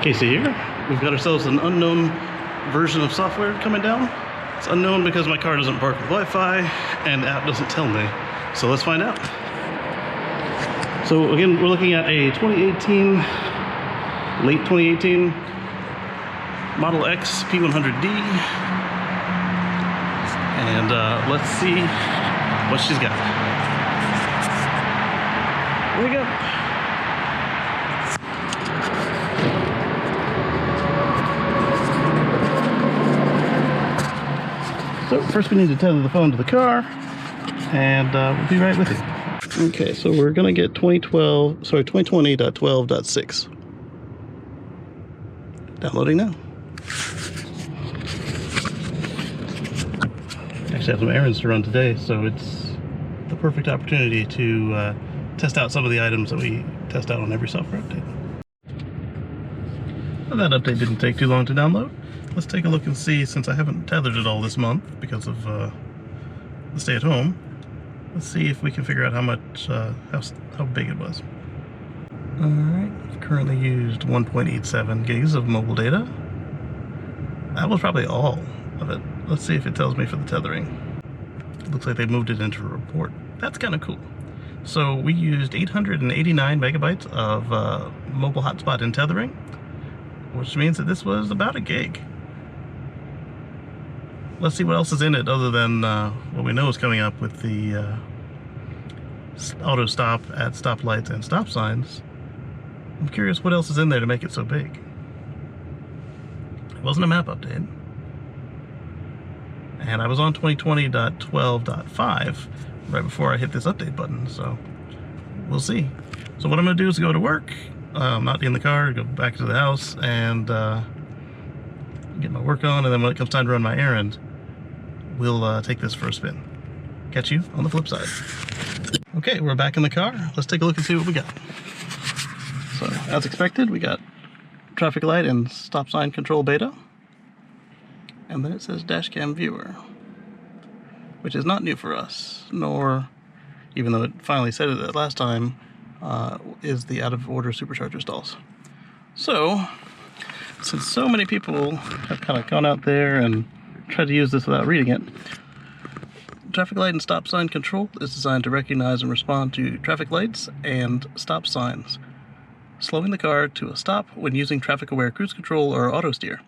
Kacey here. We've got ourselves an unknown version of software coming down. It's unknown because my car doesn't park with Wi-Fi and the app doesn't tell me. So let's find out. So again, we're looking at a 2018, late 2018 Model X P100D. And let's see what she's got. There we go. So first we need to tether the phone to the car, and we'll be right with you. Okay, so we're gonna get 2020.12.6. Downloading now. Actually have some errands to run today, so it's the perfect opportunity to test out some of the items that we test out on every software update. Well, that update didn't take too long to download. Let's take a look and see, since I haven't tethered it all this month because of the stay at home. Let's see if we can figure out how much, how big it was. Alright, I've currently used 1.87 gigs of mobile data. That was probably all of it. Let's see if it tells me for the tethering. It looks like they moved it into a report. That's kind of cool. So we used 889 megabytes of mobile hotspot and tethering, which means that this was about a gig. Let's see what else is in it other than what we know is coming up with the auto stop at stoplights and stop signs. I'm curious what else is in there to make it so big. It wasn't a map update. And I was on 2020.12.5 right before I hit this update button, so we'll see. So what I'm gonna do is go to work, not in the car, go back to the house and get my work on, and then when it comes time to run my errand, we'll take this for a spin. Catch you on the flip side. Okay, we're back in the car. Let's take a look and see what we got. So, as expected, we got traffic light and stop sign control beta. And then it says dashcam viewer, which is not new for us, nor, even though it finally said it that last time, is the out of order supercharger stalls. So, since so many people have kind of gone out there and tried to use this without reading it, traffic light and stop sign control is designed to recognize and respond to traffic lights and stop signs, slowing the car to a stop when using traffic-aware cruise control or autosteer.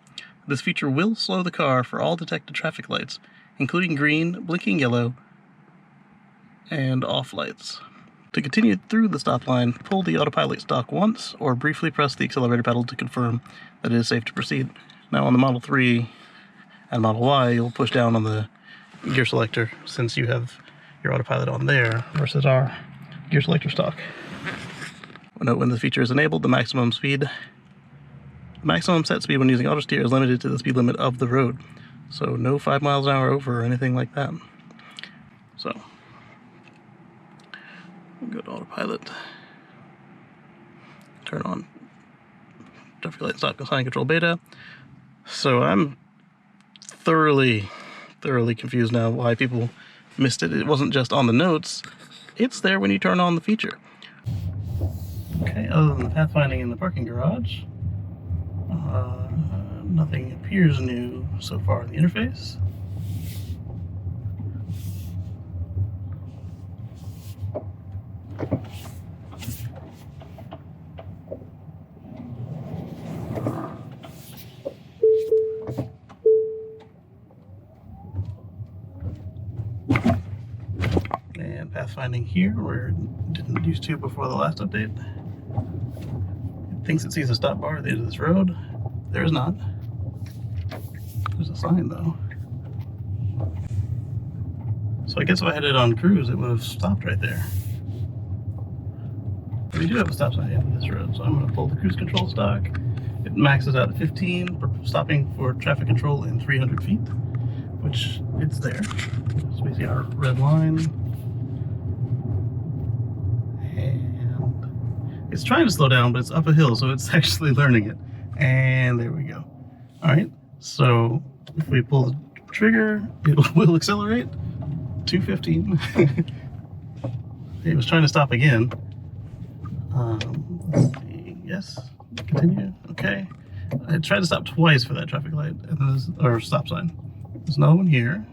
This feature will slow the car for all detected traffic lights, including green, blinking yellow, and off lights. To continue through the stop line, pull the Autopilot stalk once, or briefly press the accelerator pedal to confirm that it is safe to proceed. Now on the Model 3 and Model Y, you'll push down on the gear selector since you have your Autopilot on there versus our gear selector stalk. Note when the feature is enabled, the maximum set speed when using Autosteer is limited to the speed limit of the road. So no 5 miles an hour over or anything like that. So, go to Autopilot, turn on traffic light stop sign control beta. So I'm thoroughly confused now why people missed it. It wasn't just on the notes, it's there when you turn on the feature. Okay, other than the pathfinding in the parking garage, nothing appears new so far in the interface. And pathfinding here, where it didn't used to before the last update. It thinks it sees a stop bar at the end of this road. There is not. There's a sign though. So I guess if I had it on cruise, it would have stopped right there. But we do have a stop sign at the end of this road, so I'm going to pull the cruise control stock. It maxes out at 15 for stopping for traffic control in 300 feet, which it's there. So we see our red line. And it's trying to slow down, but it's up a hill, so it's actually learning it. And there we go. Alright, so if we pull the trigger, it will accelerate to 15. It was trying to stop again. Let's see. Yes, continue. Okay. I tried to stop twice for that traffic light, or stop sign. There's another one here.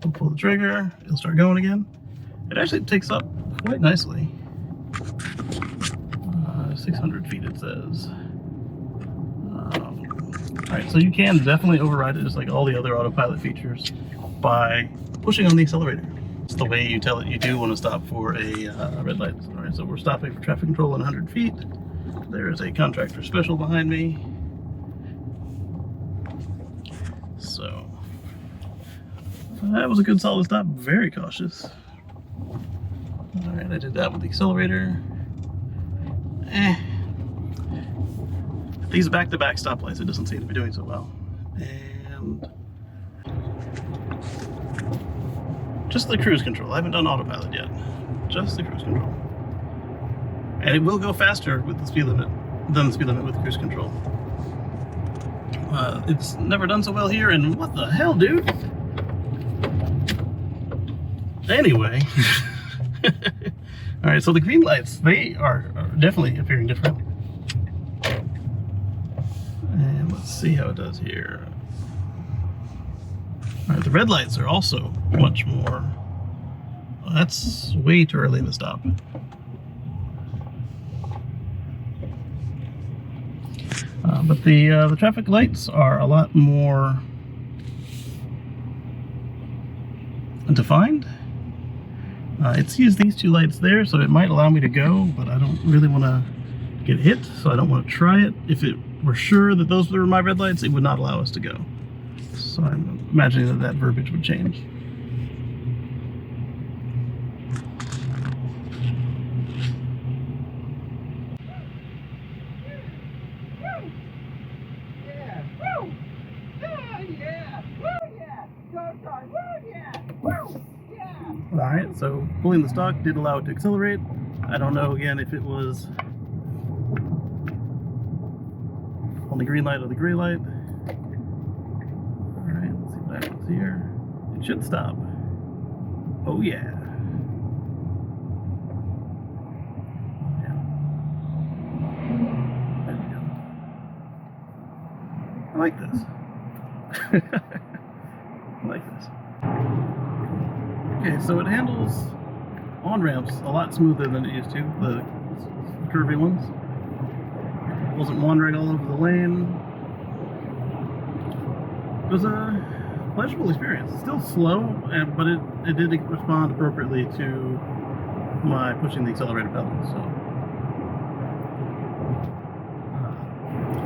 We'll pull the trigger, it'll start going again. It actually takes up quite nicely. 600 feet it says. Alright, so you can definitely override it just like all the other autopilot features by pushing on the accelerator. It's the way you tell it you do want to stop for a red light. Alright, so we're stopping for traffic control at 100 feet. There is a contractor special behind me. So that was a good solid stop, very cautious. Alright, I did that with the accelerator. These back-to-back stoplights, it doesn't seem to be doing so well. And just the cruise control. I haven't done autopilot yet. Just the cruise control. And it will go faster with the speed limit than the speed limit with cruise control. It's never done so well here, and what the hell, dude? Anyway. Alright, so the green lights, they are definitely appearing different. And let's see how it does here. Alright, the red lights are also much more... Well, that's way too early to stop. But the traffic lights are a lot more defined. It sees these two lights there, so it might allow me to go, but I don't really want to get hit, so I don't want to try it. If it were sure that those were my red lights, it would not allow us to go. So I'm imagining that that verbiage would change. Alright, so pulling the stock did allow it to accelerate. I don't know, again, if it was on the green light or the gray light. Alright, let's see what happens here. It should stop. Oh yeah. There we go. I like this. I like this. Okay, so it handles on-ramps a lot smoother than it used to, the curvy ones. It wasn't wandering all over the lane. It was a pleasurable experience. It's still slow, but it did respond appropriately to my pushing the accelerator pedal. So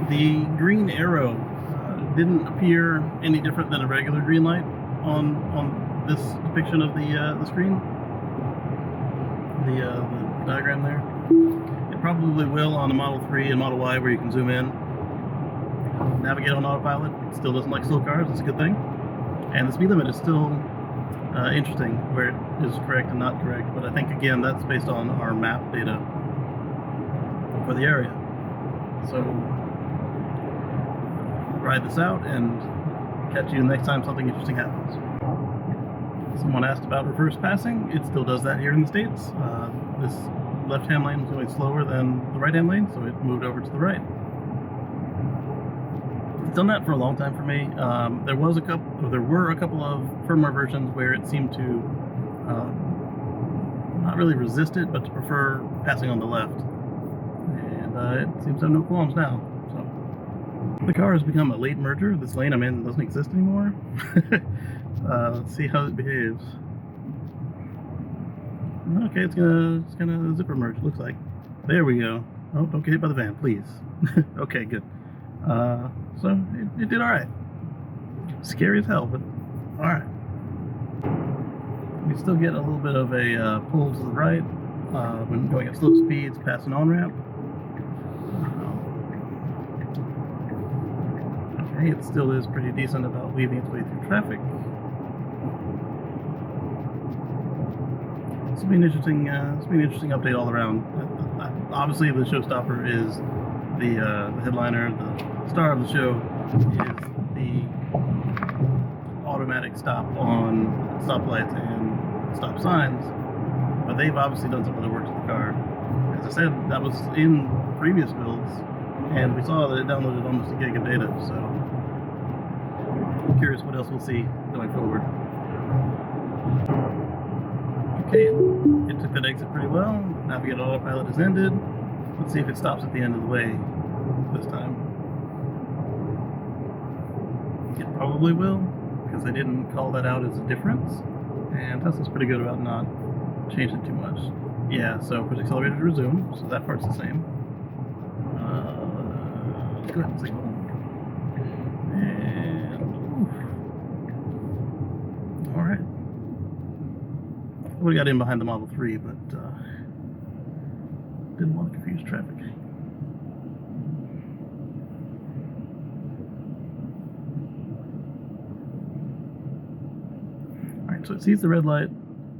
the green arrow didn't appear any different than a regular green light on this depiction of the screen, the diagram there. It probably will on the Model 3 and Model Y, where you can zoom in, navigate on autopilot. It still doesn't like slow cars, it's a good thing. And the speed limit is still interesting, where it is correct and not correct, but I think again that's based on our map data for the area. So ride this out and catch you next time something interesting happens. Someone asked about reverse passing. It still does that here in the States. This left-hand lane was going slower than the right-hand lane, so it moved over to the right. It's done that for a long time for me. There were a couple of firmware versions where it seemed to not really resist it, but to prefer passing on the left. And it seems to have no qualms now. So the car has become a late merger. This lane I'm in doesn't exist anymore. Let's see how it behaves. Okay, it's gonna zipper merge, it looks like. There we go. Oh, don't get hit by the van, please. Okay, good. So it did alright. Scary as hell, but alright. We still get a little bit of a pull to the right when going at slow speeds past an on-ramp. Okay, it still is pretty decent about weaving its way through traffic. This will be an interesting update all around. Obviously, the showstopper is the headliner. The star of the show is the automatic stop on stoplights and stop signs. But they've obviously done some other work to the car. As I said, that was in previous builds. And we saw that it downloaded almost a gig of data, so I'm curious what else we'll see going forward. Okay, it took that exit pretty well. Navigate autopilot is ended. Let's see if it stops at the end of the way this time. It probably will, because they didn't call that out as a difference. And Tesla's pretty good about not changing too much. Yeah, so push accelerator to resume, so that part's the same. Let's go ahead and signal. And alright. We got in behind the Model 3, but didn't want to confuse traffic. Alright, so it sees the red light,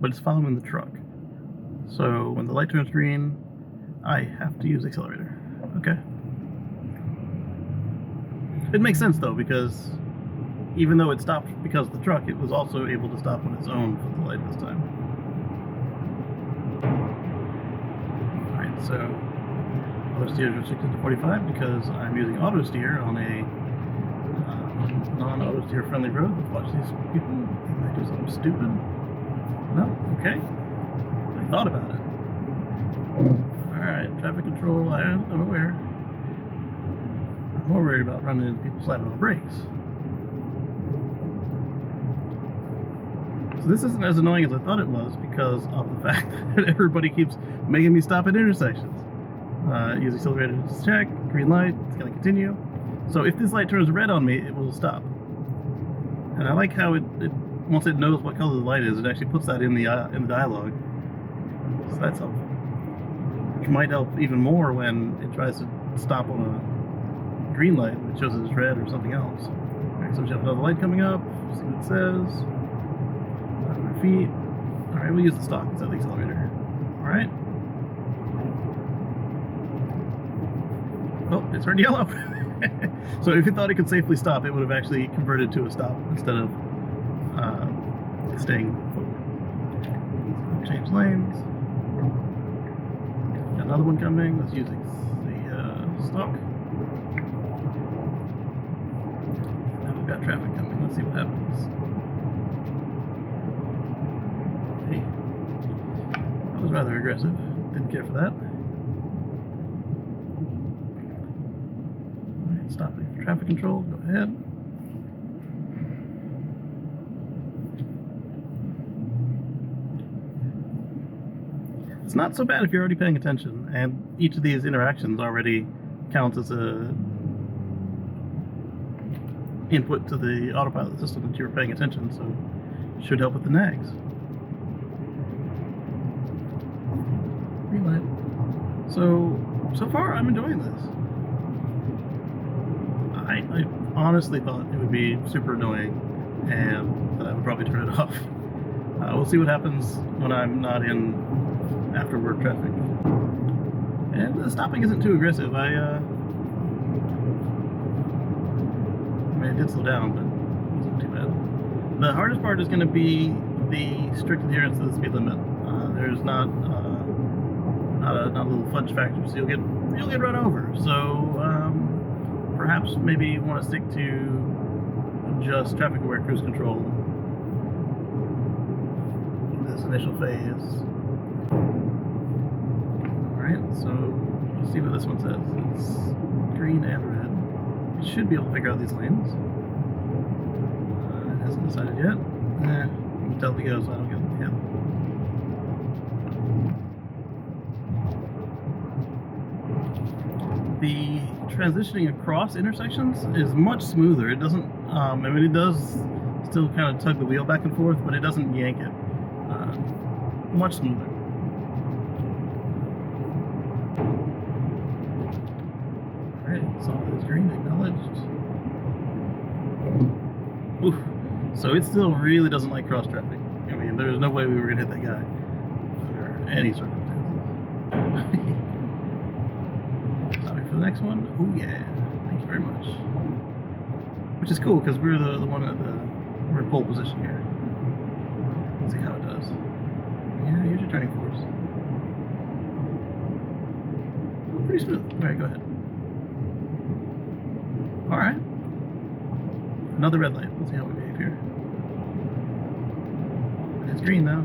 but it's following the truck. So when the light turns green, I have to use accelerator. Okay. It makes sense though, because even though it stopped because of the truck, it was also able to stop on its own for the light this time. Alright, so Autosteer is restricted to 45 because I'm using Autosteer on a non-Autosteer friendly road. Let's watch these people. They might do something stupid. No? Okay. I thought about it. Alright, traffic control, I'm aware. I'm more worried about running into people slamming on the brakes. So this isn't as annoying as I thought it was because of the fact that everybody keeps making me stop at intersections. Use accelerator to check, green light, it's going to continue. So if this light turns red on me, it will stop. And I like how it once it knows what color the light is, it actually puts that in the dialogue. So that's helpful. Which might help even more when it tries to stop on a green light and it shows it's red or something else. Alright, so we have another light coming up, see what it says. 500 feet. Alright, we'll use the stock instead of the accelerator. Alright. Oh, it turned yellow. So if it thought it could safely stop, it would have actually converted to a stop instead of staying forward. Change lanes. Got another one coming. Let's use the stock. Now we've got traffic coming. Let's see what happens. Hey, that was rather aggressive. Didn't care for that. Alright, stopping for traffic control. Go ahead. It's not so bad if you're already paying attention, and each of these interactions already counts as a input to the autopilot system that you're paying attention, so it should help with the nags. Green light. So far I'm enjoying this. I honestly thought it would be super annoying and that I would probably turn it off. We'll see what happens when I'm not in after work traffic. And the stopping isn't too aggressive. I mean, it did slow down, but it wasn't too bad. The hardest part is going to be the strict adherence to the speed limit. There's not a little fudge factor, so you'll get run over. So perhaps maybe you want to stick to just traffic aware cruise control in this initial phase. Alright, so let's see what this one says. It's green and red. It should be able to figure out these lanes. It hasn't decided yet. You can tell it goes, so I don't get hit. The transitioning across intersections is much smoother. It doesn't, I mean, it does still kind of tug the wheel back and forth, but it doesn't yank it. Much smoother. Alright, so it's green, acknowledged. Oof. So it still really doesn't like cross traffic. I mean, there's no way we were going to hit that guy under any circumstances. Sorry for the next one. Oh yeah, thank you very much. Which is cool, because we're the one we're in pole position here. Let's see how it does. Yeah, use your turning force. Pretty smooth. Alright, go ahead. Alright. Another red light. Let's see how we behave here. It's green now.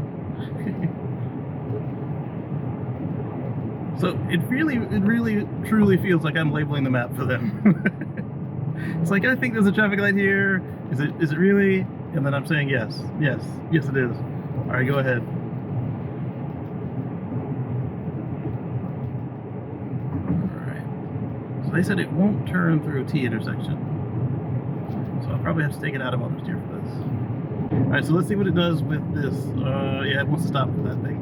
So it really truly feels like I'm labeling the map for them. It's like, I think there's a traffic light here. Is it really? And then I'm saying yes. Yes it is. Alright, go ahead. Alright. So they said it won't turn through a T intersection. So I'll probably have to take it out of Autosteer for this. Alright, so let's see what it does with this. Yeah, it wants to stop for that thing.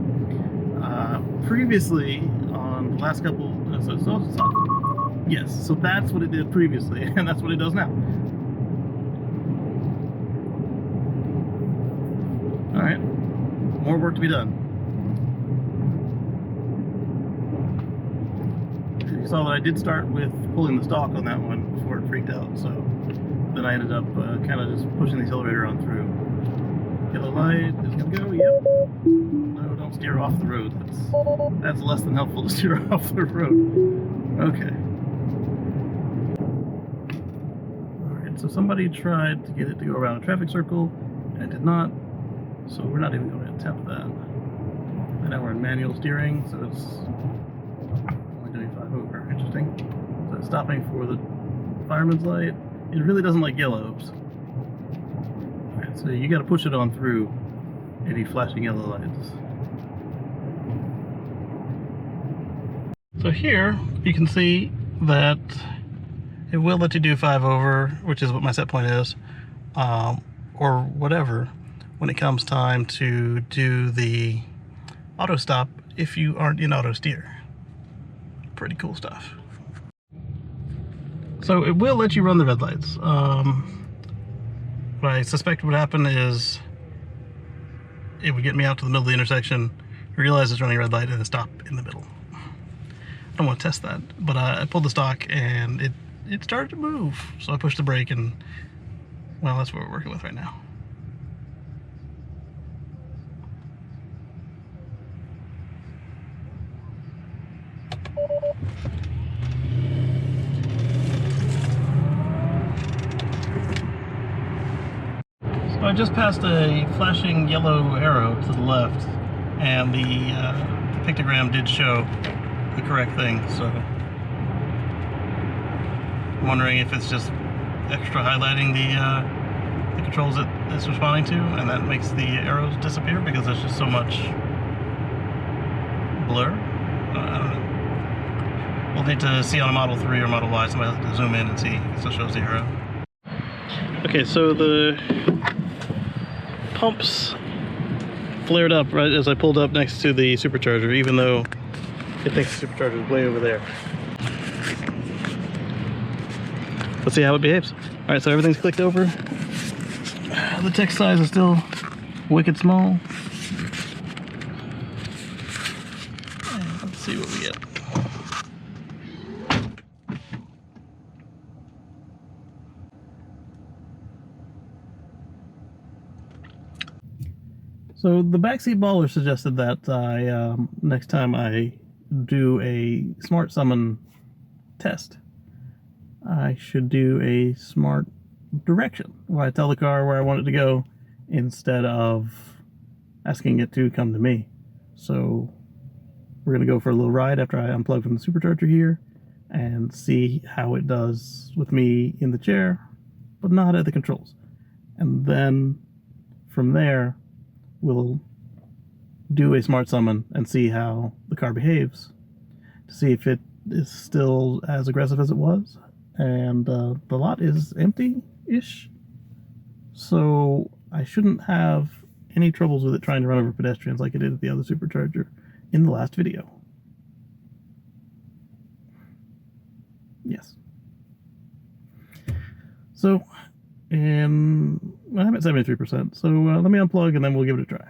Previously, on the last couple, so stop. Yes, so that's what it did previously, and that's what it does now. Alright, more work to be done. You saw that I did start with pulling the stalk on that one before it freaked out, so then I ended up kind of just pushing the accelerator on through. Yellow light is gonna go, yep. No, don't steer off the road. That's less than helpful to steer off the road. Okay. Alright, so somebody tried to get it to go around a traffic circle, and it did not, so we're not even going to attempt that. And now we're in manual steering, so it's only doing 5 over. Interesting. So it's stopping for the fireman's light. It really doesn't like yellows. Alright, so you got to push it on through any flashing yellow lights. So here you can see that it will let you do 5 over, which is what my set point is, or whatever, when it comes time to do the auto stop if you aren't in auto steer. Pretty cool stuff. So it will let you run the red lights. What I suspect would happen is it would get me out to the middle of the intersection, realize it's running a red light, and then stop in the middle. I don't want to test that, but I pulled the stock and it started to move. So I pushed the brake and, well, that's what we're working with right now. So I just passed a flashing yellow arrow to the left, and the pictogram did show the correct thing, so I'm wondering if it's just extra highlighting the controls that it's responding to, and that makes the arrows disappear because there's just so much blur. I don't know. We'll need to see on a Model 3 or Model Y, somebody has to zoom in and see, so it shows the arrow. Okay, so the pumps flared up right as I pulled up next to the supercharger, even though it thinks the supercharger is way over there. Let's see how it behaves. Alright, so everything's clicked over. The text size is still wicked small. And let's see what we get. So the backseat baller suggested that I, next time I do a smart summon test, I should do a smart direction, where I tell the car where I want it to go instead of asking it to come to me. So we're going to go for a little ride after I unplug from the supercharger here and see how it does with me in the chair, but not at the controls. And then from there, we'll do a smart summon and see how the car behaves to see if it is still as aggressive as it was. And the lot is empty-ish, so I shouldn't have any troubles with it trying to run over pedestrians like it did at the other supercharger in the last video. Yes. So, I'm at 73%, so let me unplug and then we'll give it a try.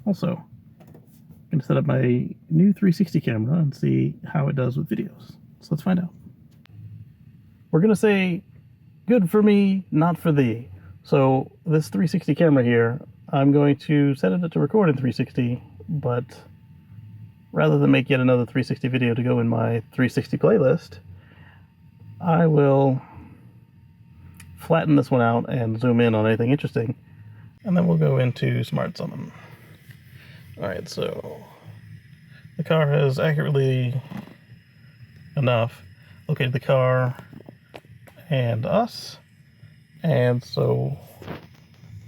Also, I'm going to set up my new 360 camera and see how it does with videos. So let's find out. We're going to say, good for me, not for thee. So this 360 camera here, I'm going to set it to record in 360, but rather than make yet another 360 video to go in my 360 playlist, I will flatten this one out and zoom in on anything interesting, and then we'll go into Smart Summon. Alright, so the car has accurately enough located the car and us, and so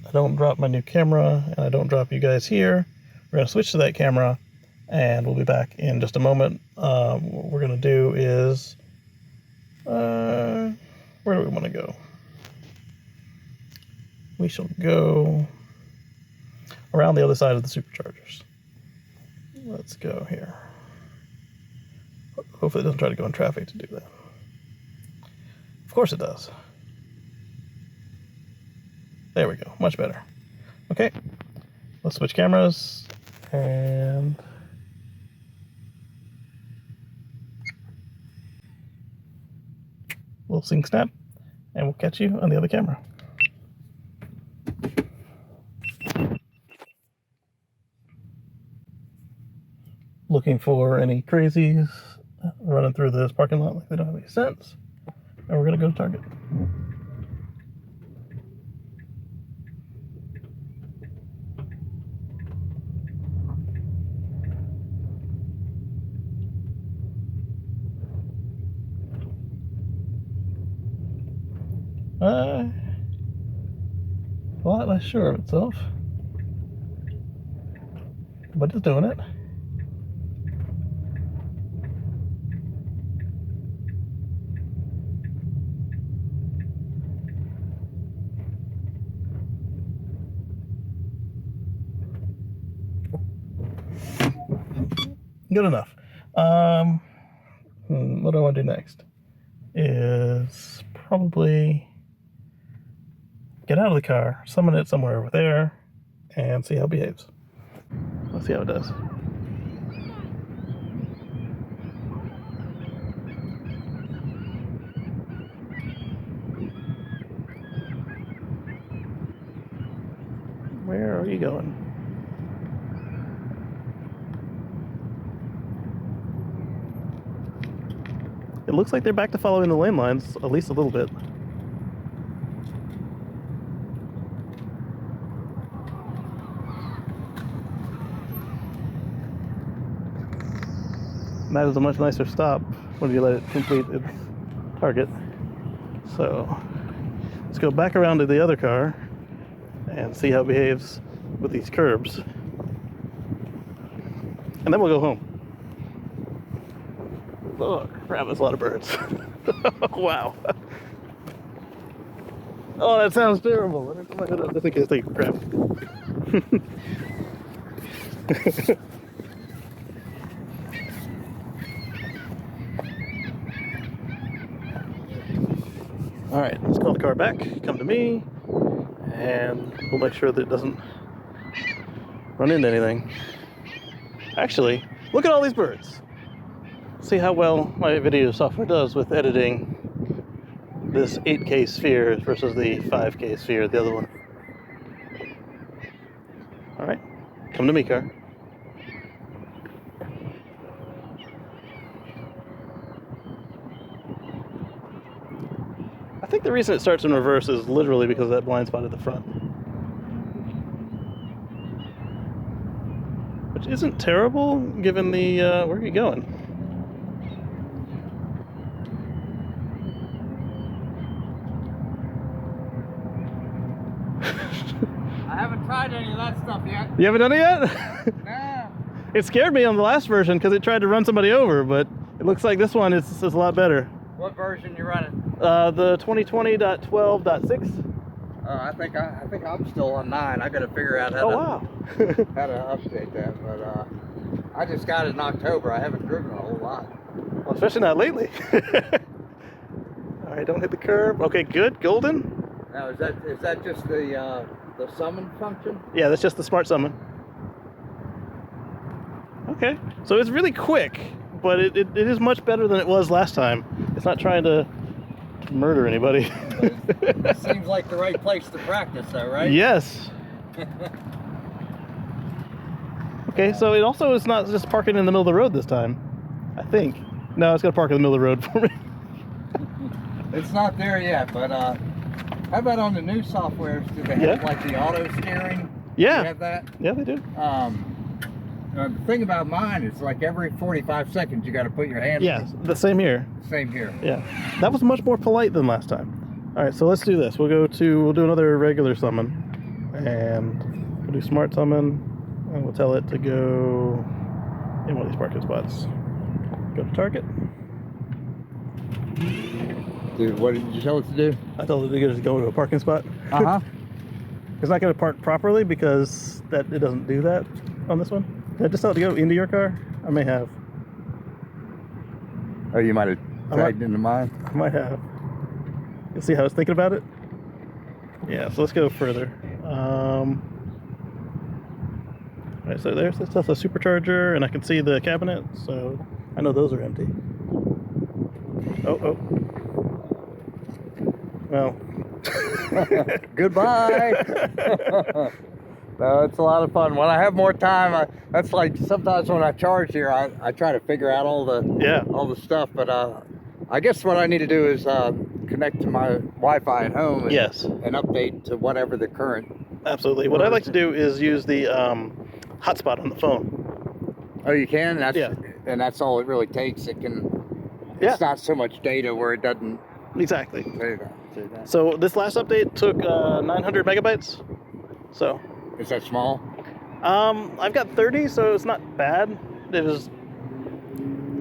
I don't drop my new camera and I don't drop you guys here. We're going to switch to that camera and we'll be back in just a moment. What we're going to do is, where do we want to go? We shall go around the other side of the superchargers. Let's go here. Hopefully it doesn't try to go in traffic to do that. Of course it does. There we go, much better. Okay, let's switch cameras and we'll sync snap and we'll catch you on the other camera. Looking for any crazies running through this parking lot like they don't have any sense. And we're gonna go to Target. A lot less sure of itself, but it's doing it. Good enough. What do I want to do next? Is probably get out of the car, summon it somewhere over there, and see how it behaves. Let's see how it does. Where are you going? It looks like they're back to following the lane lines, at least a little bit. And that is a much nicer stop when you let it complete its target. So let's go back around to the other car and see how it behaves with these curbs. And then we'll go home. Oh crap, that's a lot of birds. Wow. Oh, that sounds terrible. I think it's taking crap. Alright, let's call the car back, come to me, and we'll make sure that it doesn't run into anything. Actually, look at all these birds. See how well my video software does with editing this 8K sphere versus the 5K sphere, the other one. Alright, come to me, car. I think the reason it starts in reverse is literally because of that blind spot at the front. Which isn't terrible, given the, where are you going? I haven't tried any of that stuff yet. You haven't done it yet? Nah. It scared me on the last version because it tried to run somebody over, but it looks like this one is a lot better. What version you running? The 2020.12.6. I think I'm still on 9. I got to figure out how how to update that. But I just got it in October. I haven't driven a whole lot. Well, especially not lately. All right, don't hit the curb. Okay, good, golden. Now is that just the summon function? Yeah, that's just the smart summon. Okay, so it's really quick, but it is much better than it was last time. It's not trying to murder anybody. It seems like the right place to practice, though, right? Yes. Okay, so it also is not just parking in the middle of the road this time, I think. No, it's going to park in the middle of the road for me. It's not there yet, but how about on the new softwares? Do they have like the auto steering? Yeah. Do you have that? Yeah, they do. The thing about mine is like every 45 seconds you got to put your hand. Yeah, the same here. Same here. Yeah, that was much more polite than last time. All right, so let's do this. We'll do another regular summon, and we'll do smart summon, and we'll tell it to go in one of these parking spots. Go to target. Dude, what did you tell it to do? I told it to just go to a parking spot. It's not going to park properly because it doesn't do that on this one. Did I just tell it to go into your car? I may have. Oh, you might have tagged into mine. I might have. You see how it's thinking about it? Yeah, so let's go further. Alright, so there's a supercharger, and I can see the cabinet, so I know those are empty. Oh. Well. Goodbye. No, it's a lot of fun. When I have more time, that's like sometimes when I charge here, I try to figure out all the stuff. But I guess what I need to do is connect to my Wi-Fi at home. And update to whatever the current. Absolutely. What I like to do is use the hotspot on the phone. Oh, you can? And that's all it really takes. It can. It's not so much data where it doesn't. Exactly. There you go. So this last update took 900 megabytes. So. Is that small? I've got 30, so it's not bad. It was.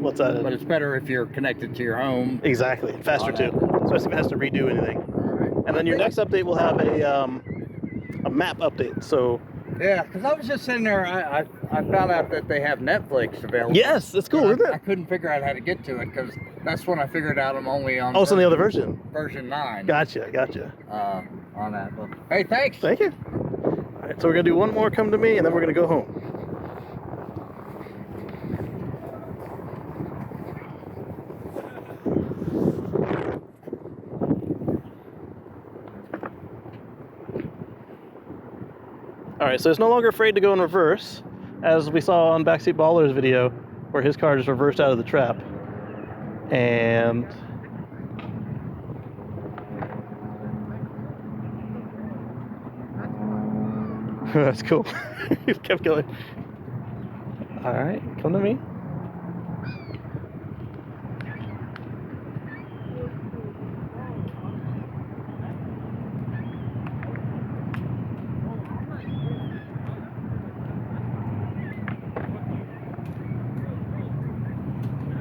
What's that? But it's better if you're connected to your home. Exactly. Faster too. Especially if it has to redo anything. All right. And then your next update will have a map update. So. Yeah, because I was just sitting there. I found out that they have Netflix available. Yes, that's cool, isn't it? I couldn't figure out how to get to it because that's when I figured out I'm only on. Oh, it's on the other version. Version 9. Gotcha. On that. But, hey, thanks. Thank you. All right, so we're gonna do one more come to me, and then we're gonna go home. All right, so it's no longer afraid to go in reverse, as we saw on Backseat Baller's video, where his car just reversed out of the trap. And that's cool. He kept going. All right, come to me.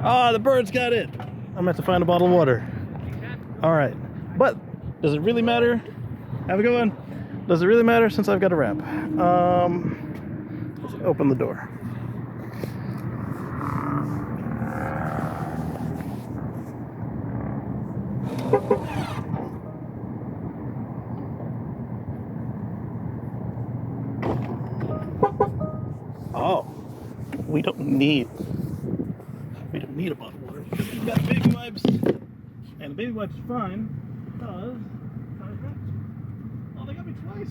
Ah, the bird's got it. I'm gonna have to find a bottle of water. All right, but does it really matter? Have a good one. Does it really matter since I've got a wrap? Let's open the door. Oh, we don't need a bottle of water because we've got baby wipes, and the baby wipes are fine because oh, they got me twice.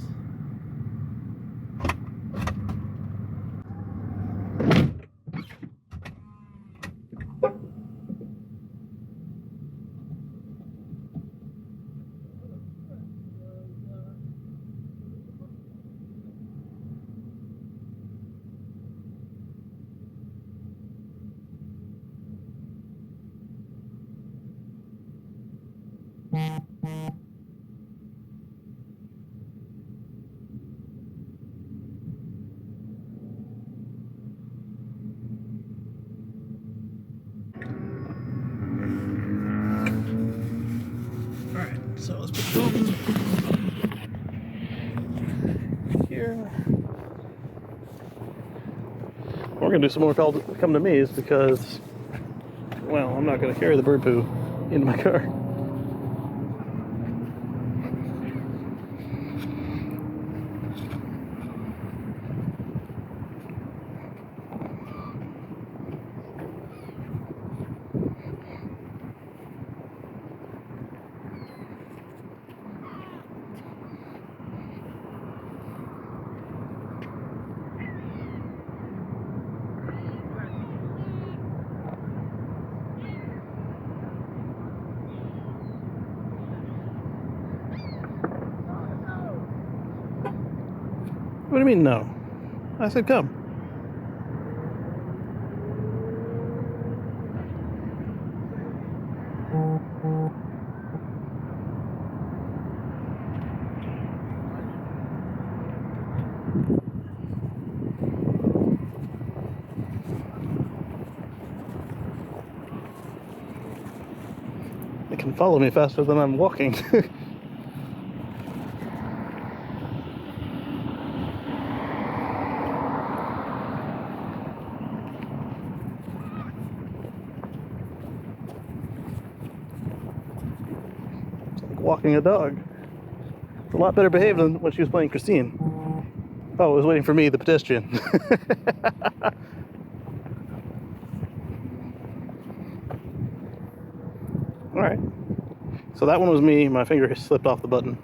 So let's put the phone here. We're gonna do some more come to me's because, well, I'm not gonna carry the bird poo into my car. What do you mean no? I said come. It can follow me faster than I'm walking. Walking a dog. It's a lot better behaved than when she was playing Christine. Oh, it was waiting for me, the pedestrian. Alright. So that one was me, my finger slipped off the button.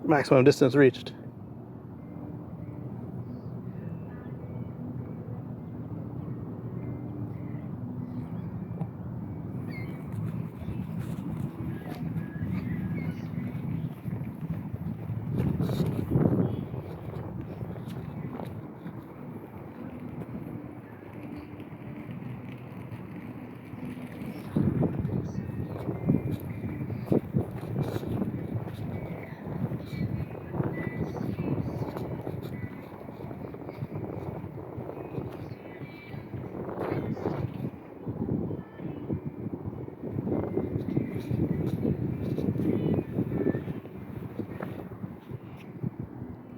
Maximum distance reached.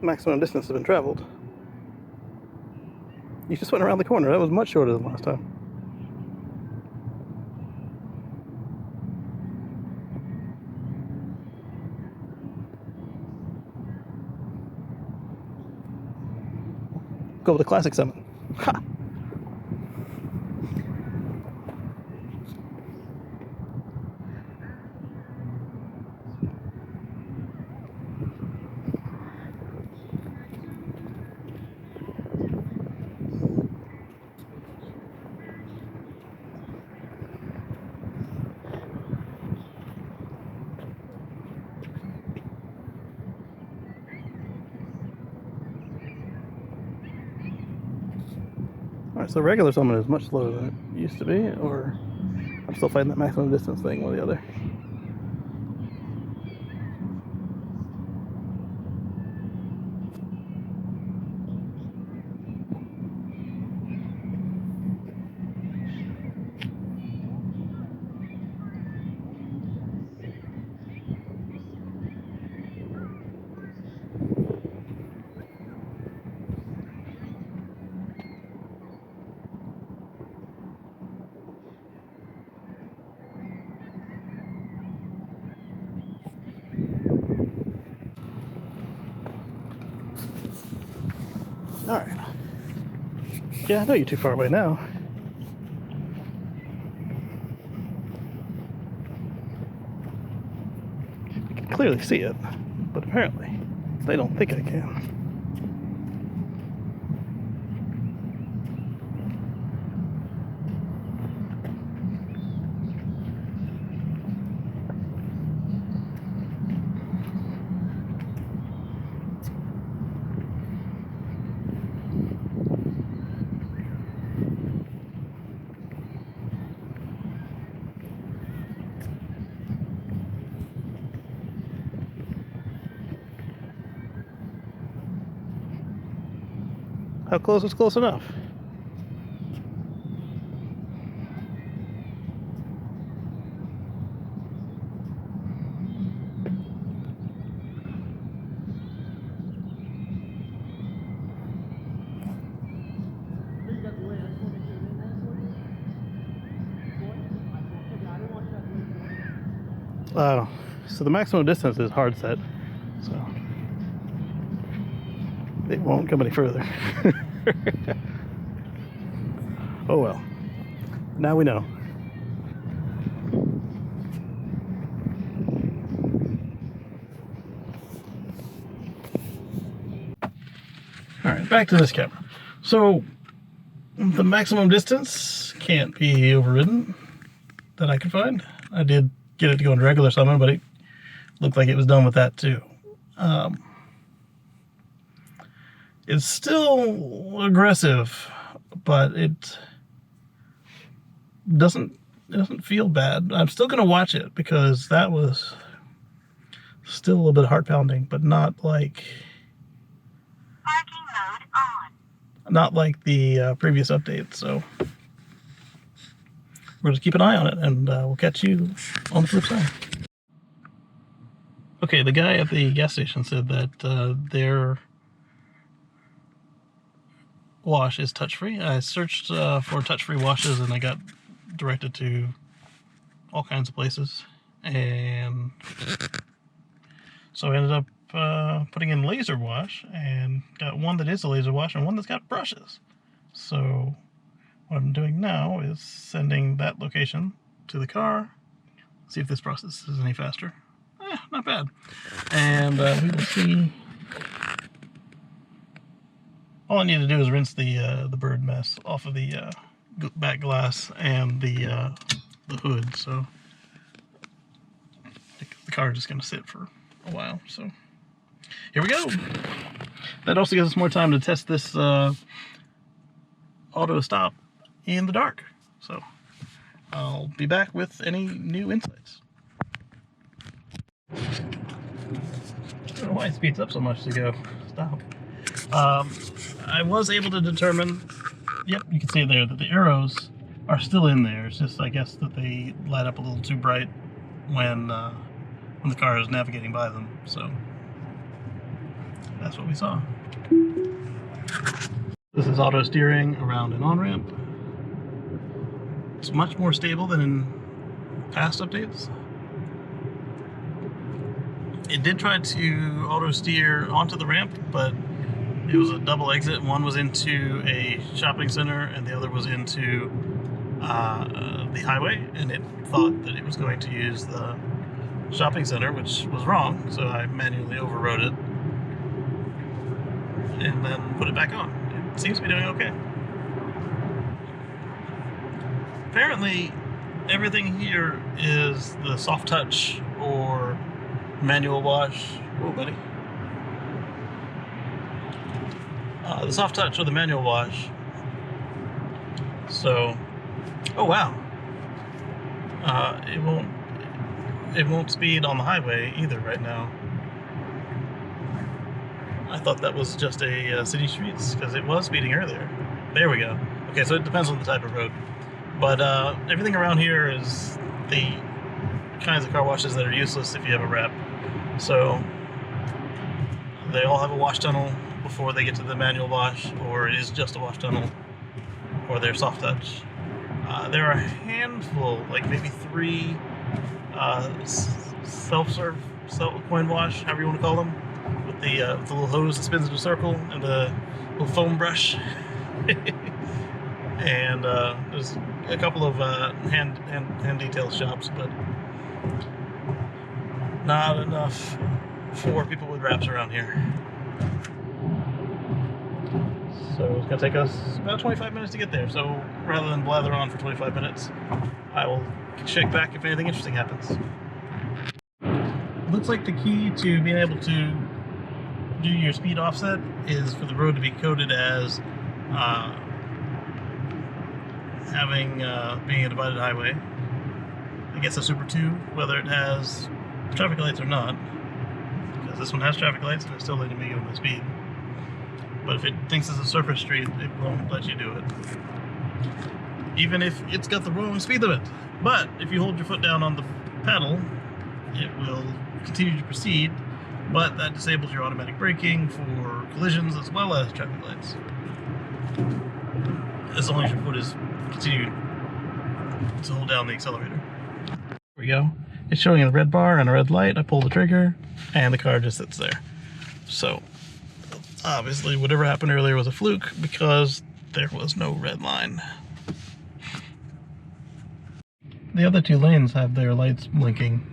Maximum distance has been traveled. You just went around the corner. That was much shorter than last time. Go with the classic summit. Ha! Alright, so regular summit is much slower than it used to be, or I'm still fighting that maximum distance thing, one or the other. Alright. Yeah, I know you're too far away now. You can clearly see it, but apparently they don't think I can. How close is close enough? So the maximum distance is hard set, so it won't come any further. Oh well, now we know. All right, back to this camera. So the maximum distance can't be overridden that I could find. I did get it to go into regular summon, but it looked like it was done with that too. It's still aggressive, but it doesn't feel bad. I'm still gonna watch it because that was still a little bit heart pounding, but not like the previous update. So we're just keep an eye on it, and we'll catch you on the flip side. Okay, the guy at the gas station said that their wash is touch-free. I searched for touch-free washes, and I got directed to all kinds of places, and so I ended up putting in laser wash, and got one that is a laser wash and one that's got brushes. So what I'm doing now is sending that location to the car, see if this process is any faster. Not bad. And we will see. All I need to do is rinse the bird mess off of the back glass and the hood. So the car is just going to sit for a while. So here we go. That also gives us more time to test this Autostop in the dark. So I'll be back with any new insights. I don't know why it speeds up so much to go stop. I was able to determine, yep, you can see there that the arrows are still in there. It's just, I guess, that they light up a little too bright when the car is navigating by them. So that's what we saw. This is auto steering around an on-ramp. It's much more stable than in past updates. It did try to auto steer onto the ramp, but it was a double exit. One was into a shopping center and the other was into the highway, and it thought that it was going to use the shopping center, which was wrong, so I manually overrode it and then put it back on. It seems to be doing okay. Apparently everything here is the soft touch or manual wash. Oh, buddy. The soft touch or the manual wash. So, oh wow. It won't speed on the highway either right now. I thought that was just a city streets because it was speeding earlier. There we go. Okay, so it depends on the type of road. But everything around here is the kinds of car washes that are useless if you have a wrap. So they all have a wash tunnel before they get to the manual wash, or it is just a wash tunnel, or they're soft touch. There are a handful, like maybe 3 self-serve, coin wash, however you want to call them, with the little hose that spins in a circle and the little foam brush. And there's a couple of hand detail shops, but not enough for people with wraps around here. So it's going to take us about 25 minutes to get there. So rather than blather on for 25 minutes, I will check back if anything interesting happens. Looks like the key to being able to do your speed offset is for the road to be coded as being a divided highway. I guess a Super 2, whether it has traffic lights or not, because this one has traffic lights and it's still letting me go my speed. But if it thinks it's a surface street, it won't let you do it, even if it's got the wrong speed limit. But if you hold your foot down on the pedal, it will continue to proceed, but that disables your automatic braking for collisions as well as traffic lights, as long as your foot is continued to hold down the accelerator. There we go. it's showing a red bar and a red light. I pull the trigger and the car just sits there. So obviously whatever happened earlier was a fluke because there was no red line. The other two lanes have their lights blinking.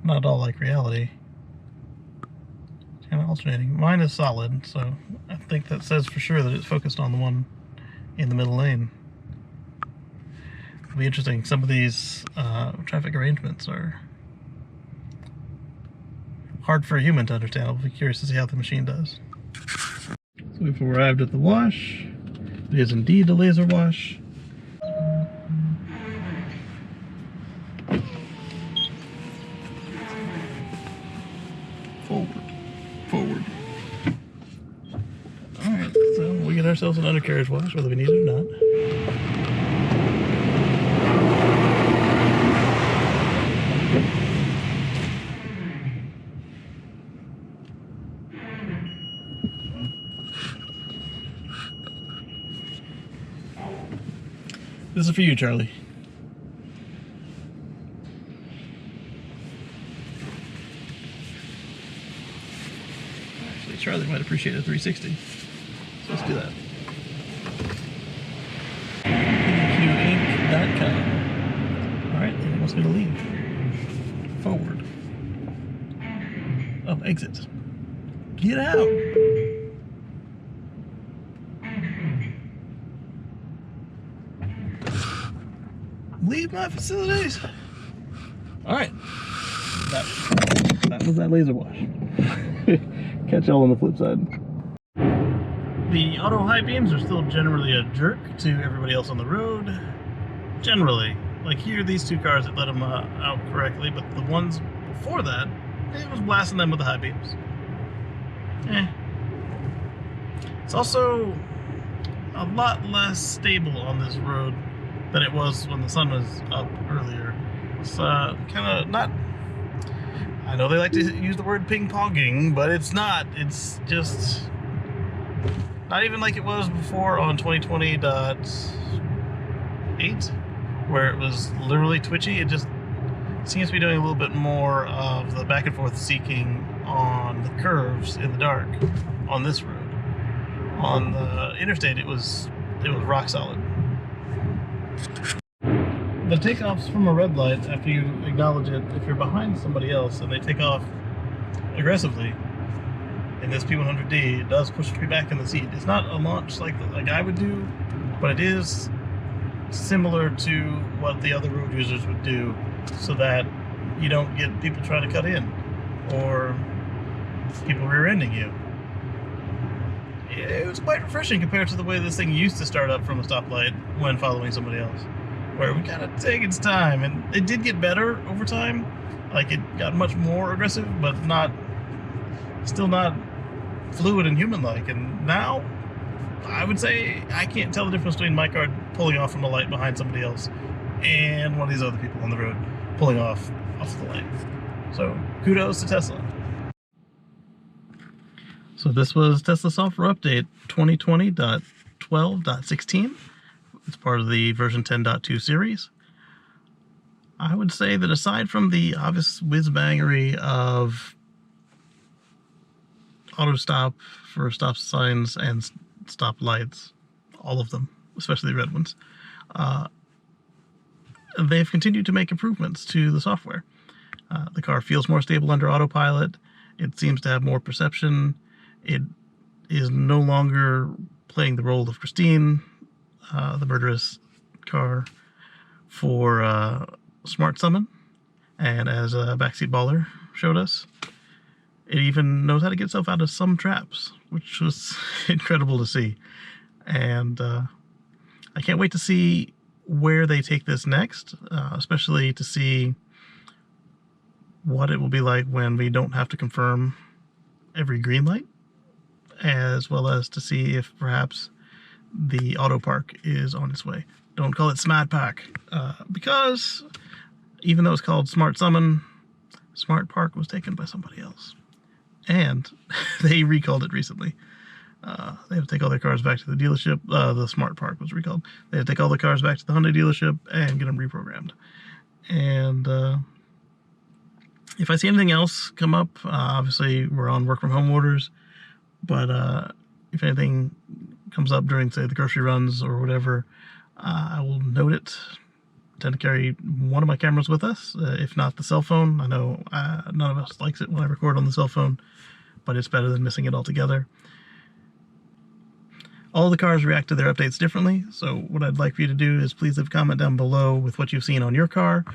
Not all like reality. Kind of alternating. Mine is solid, so I think that says for sure that it's focused on the one in the middle lane. It'll be interesting. Some of these traffic arrangements are hard for a human to understand. I'll be curious to see how the machine does. So we've arrived at the wash. It is indeed a laser wash. Forward. Alright, so we get ourselves an undercarriage wash, whether we need it or not. This is for you, Charlie. Charlie might appreciate a 360. So let's do that. PQInc.com. Alright, and it wants me to leave. Forward. Oh, exit. Get out! Leave my facilities! Alright. That was that laser wash. Catch y'all on the flip side. The auto high beams are still generally a jerk to everybody else on the road. Generally. Like here, these two cars that let them out correctly, but the ones before that, it was blasting them with the high beams. It's also a lot less stable on this road than it was when the sun was up earlier. It's kind of not... I know they like to use the word ping-ponging, but it's not. It's just not even like it was before on 2020.8, where it was literally twitchy. It just seems to be doing a little bit more of the back and forth seeking on the curves in the dark on this road. On the interstate, it was rock solid. The takeoffs from a red light, after you acknowledge it, if you're behind somebody else and they take off aggressively, in this P100D, it does push me back in the seat. It's not a launch like I would do, but it is similar to what the other road users would do, so that you don't get people trying to cut in, or people rear-ending you. It was quite refreshing compared to the way this thing used to start up from a stoplight when following somebody else, where we gotta take its time, and it did get better over time. Like, it got much more aggressive, but still not fluid and human-like. And now, I would say I can't tell the difference between my car pulling off from the light behind somebody else and one of these other people on the road pulling off the light. So, kudos to Tesla. So this was Tesla Software Update 2020.12.16. It's part of the version 10.2 series. I would say that aside from the obvious whiz-bangery of Autostop for stop signs and stop lights, all of them, especially the red ones, they've continued to make improvements to the software. The car feels more stable under autopilot. It seems to have more perception. It is no longer playing the role of Christine, the murderous car, for Smart Summon. And as a backseat baller showed us, it even knows how to get itself out of some traps, which was incredible to see. And I can't wait to see where they take this next, especially to see what it will be like when we don't have to confirm every green light, as well as to see if perhaps the auto park is on its way. Don't call it Smart Park, because even though it's called Smart Summon, Smart Park was taken by somebody else. And they recalled it recently. They have to take all their cars back to the dealership. The Smart Park was recalled. They had to take all the cars back to the Hyundai dealership and get them reprogrammed. And if I see anything else come up, obviously we're on work from home orders, but if anything comes up during, say, the grocery runs or whatever, I will note it. Tend to carry one of my cameras with us, if not the cell phone. I know none of us likes it when I record on the cell phone, but it's better than missing it altogether. All the cars react to their updates differently, so what I'd like for you to do is please leave a comment down below with what you've seen on your car.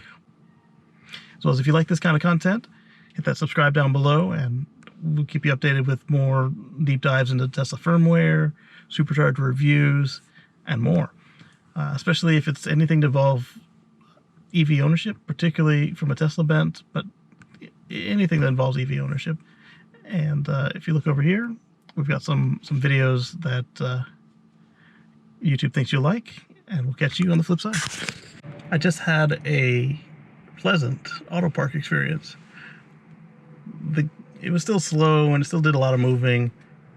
As well as if you like this kind of content, hit that subscribe down below, and we'll keep you updated with more deep dives into Tesla firmware, supercharger reviews, and more. Especially if it's anything to involve EV ownership, particularly from a Tesla bent, but anything that involves EV ownership. And if you look over here, we've got some videos that YouTube thinks you'll like, and we'll catch you on the flip side. I just had a pleasant auto park experience. It was still slow and it still did a lot of moving,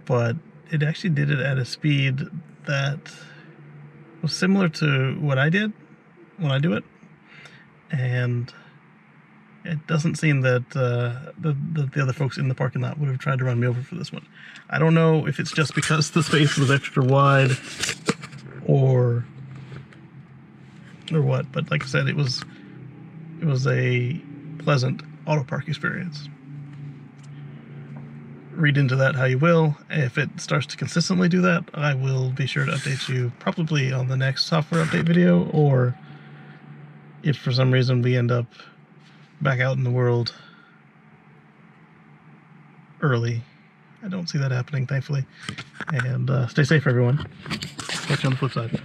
but it actually did it at a speed that was similar to what I did when I do it. And it doesn't seem that the other folks in the parking lot would have tried to run me over for this one. I don't know if it's just because the space was extra wide or what, but like I said, it was a pleasant auto park experience. Read into that how you will. If it starts to consistently do that, I will be sure to update you probably on the next software update video, or if for some reason we end up back out in the world early. I don't see that happening, thankfully. And stay safe, everyone. Catch you on the flip side.